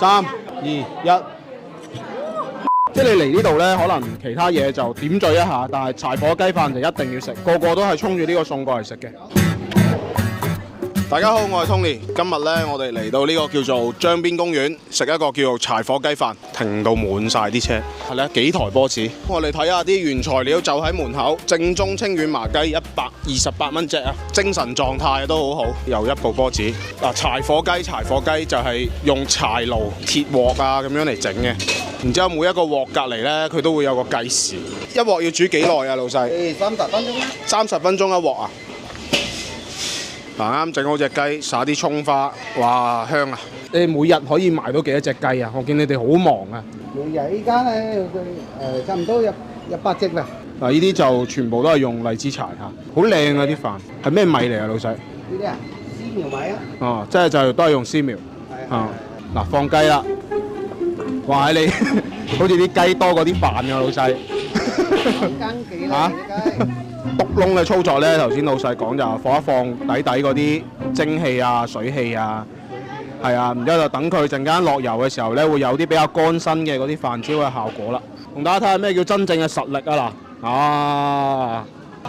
3、2、1。即係你嚟呢度咧，可能其他嘢就點綴一下，但係柴火雞飯就一定要食，個個都係衝住呢個餸過嚟食嘅。大家好，我係 Tony。今日咧，我哋嚟到呢個叫做張邊公園，食一個叫做柴火雞飯，停到滿晒啲車，係咧幾台波子。我哋睇下啲原材料就喺門口，正宗清遠麻雞128蚊隻啊，精神狀態都好好。又一部波子嗱，柴火雞就係用柴爐、鐵鑊啊咁樣嚟整嘅。然之後每一個鑊隔離咧，佢都會有個計時。一鑊要煮幾耐啊，老細？30分鐘啦。30分鐘一鑊啊！嗱，啱整好隻雞，灑啲葱花，哇香啊！你哋每日可以賣到幾多隻雞啊？我見你哋好忙啊！每日依家咧差唔多100隻啦。嗱，呢啲就全部都係用荔枝柴嚇，好靚啊啲飯。係咩米嚟啊，老細？呢啲啊，絲苗米啊。哦，即係就都係用絲苗。係啊。嗱，放雞啦！哇，你好似啲雞多過啲飯㗎，老細。2斤幾啦啲雞。篤窿嘅操作咧，頭先老細講就放一放底嗰啲蒸氣啊、水氣啊，係啊，然之後就等佢陣間落油嘅時候咧，會有啲比較乾身嘅嗰啲飯焦嘅效果啦。同大家睇下咩叫真正嘅實力啊嗱，啊！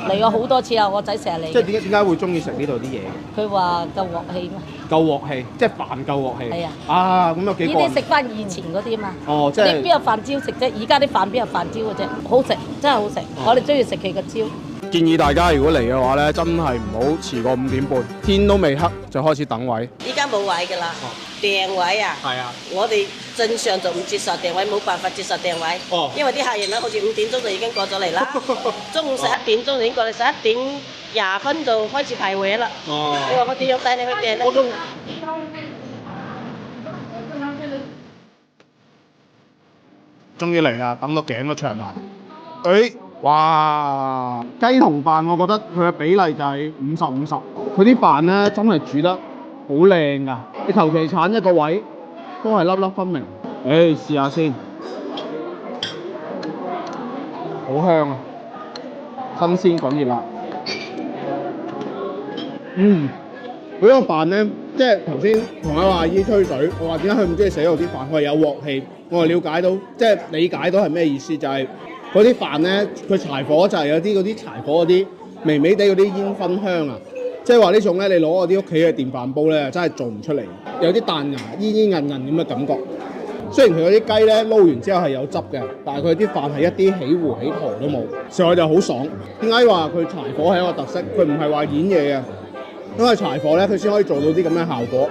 嚟過好多次啊，我仔成日嚟。即係點解會中意食呢度啲嘢？佢話夠鑊氣嘛。夠鑊氣，即係飯夠鑊氣。係啊。啊，咁有幾個？呢啲食翻以前嗰啲嘛。哦，即係。你邊有飯焦食啫？而家啲飯邊有飯焦嘅啫？好食，真係好食。我哋中意食佢嘅焦。建議大家如果嚟嘅話咧，真係唔好遲過5點半，天都未黑就開始等位。依家冇位㗎啦，訂位啊！係啊，我哋正常就唔接受訂位，冇辦法接受訂位。哦，因為啲客人咧，好似5點鐘就已經過咗嚟啦，中午11點鐘就已經過嚟，11點20分就開始排位啦。哦，你話我點樣帶你去訂咧？終於嚟啦，等到頸都長埋。哇！雞同飯，我覺得佢嘅比例就係50-50。佢啲飯咧真係煮得好靚㗎，你求其鏟一個位都係粒粒分明。試下先，好香啊！新鮮滾熱辣。佢個飯咧，即係頭先同阿阿姨吹水，我話點解佢唔中意食呢度啲飯？佢係有鑊氣，我係了解到，即係理解到係咩意思，就係。嗰啲飯咧，佢柴火就係有啲嗰啲柴火嗰啲微微地嗰啲煙燻香啊，即係話呢種咧，你攞我啲屋企嘅電飯煲咧，真係做唔出嚟，有啲彈牙、煙煙韌韌咁嘅感覺。雖然佢嗰啲雞咧撈完之後係有汁嘅，但係佢啲飯係一啲起糊起坨都冇，食落就好爽。點解話佢柴火係一個特色？佢唔係話演嘢嘅，因為柴火咧佢先可以做到啲咁嘅效果。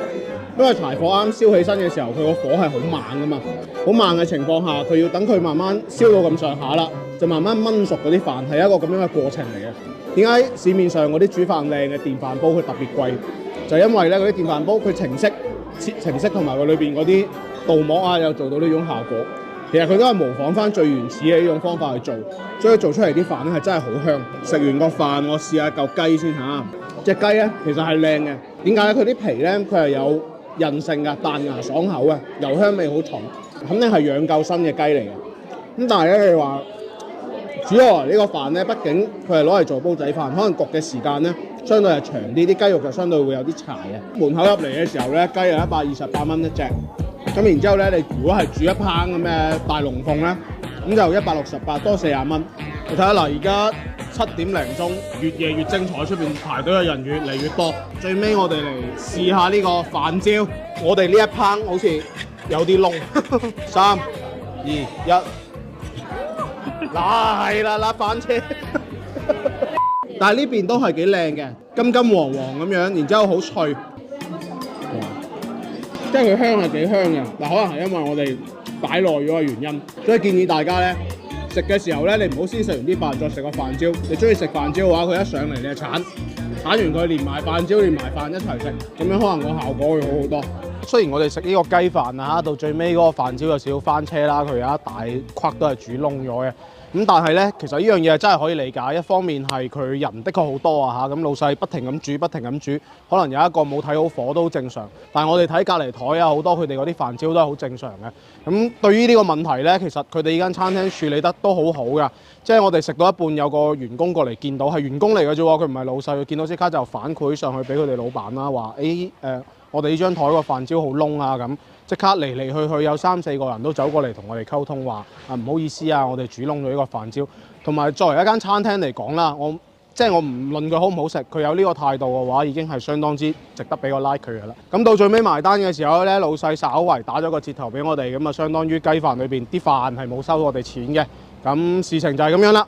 因為柴火啱燒起身嘅時候，佢個火係好猛噶嘛，好猛嘅情況下，佢要等佢慢慢燒到咁上下啦，就慢慢燜熟嗰啲飯，係一個咁樣嘅過程嚟嘅。點解市面上嗰啲煮飯靚嘅電飯煲佢特別貴？就因為咧嗰啲電飯煲佢程式同埋佢裏邊嗰啲鍍膜啊，又做到呢種效果。其實佢都係模仿翻最原始嘅呢種方法去做，所以做出嚟啲飯咧係真係好香。食完個飯，我試下嚿雞先嚇。隻雞咧其實係靚嘅，點解咧？佢啲皮咧佢係有韌性㗎，彈牙爽口啊，油香味好重，肯定係養夠身嘅雞嚟嘅。咁但係咧，你話煮落嚟呢個飯咧，畢竟佢係攞嚟做煲仔飯，可能焗嘅時間咧相對係長啲，啲雞肉就相對會有啲柴嘅。門口入嚟嘅時候咧，雞係128蚊一隻，咁然之後咧，你如果係煮一烹咁嘅大龍鳳咧，咁就168多40蚊。你睇下嗱，而家7點零鐘，越夜越精彩，出邊排隊嘅人越嚟越多。最尾我哋嚟試下呢個飯焦，我哋呢一烹好似有啲燶。3、2、1，嗱係啦，飯車。但係呢邊都係幾靚嘅，金金黃黃咁樣，然之後好脆。即係佢香係幾香嘅，嗱可能係因為我哋擺耐咗嘅原因，所以建議大家咧。食嘅時候咧，你唔好先食完啲飯再食個飯焦。你中意食飯焦嘅話，佢一上嚟你就鏟完佢，連埋飯焦連埋飯一齊食，咁樣可能個效果會好好多。雖然我哋食呢個雞飯啊，到最尾嗰個飯焦有少少翻車啦，佢有一大塊都係煮燶咗嘅。咁但係咧，其實呢樣嘢真係可以理解。一方面係佢人的確好多啊嚇，咁老細不停咁煮，可能有一個冇睇好火都正常。但係我哋睇隔離台啊，好多佢哋嗰啲飯焦都係好正常嘅。咁對於呢個問題咧，其實佢哋呢間餐廳處理得都好好㗎。即係我哋食到一半，有個員工過嚟見到係員工嚟嘅啫喎，佢唔係老細，佢見到即刻就反饋上去俾佢哋老闆啦，話我哋呢張台個飯焦好燶啊咁。即刻嚟去有3-4個人都走過嚟同我哋溝通話唔好意思啊，我哋煮燶咗呢個飯焦。同埋作為一間餐廳嚟講啦，我唔論佢好唔好食，佢有呢個態度嘅話，已經係相當之值得俾個 like 佢嘅啦。咁到最尾埋單嘅時候咧，老細稍為打咗個折頭俾我哋，咁啊相當於雞飯裏邊啲飯係冇收我哋錢嘅。咁事情就係咁樣啦。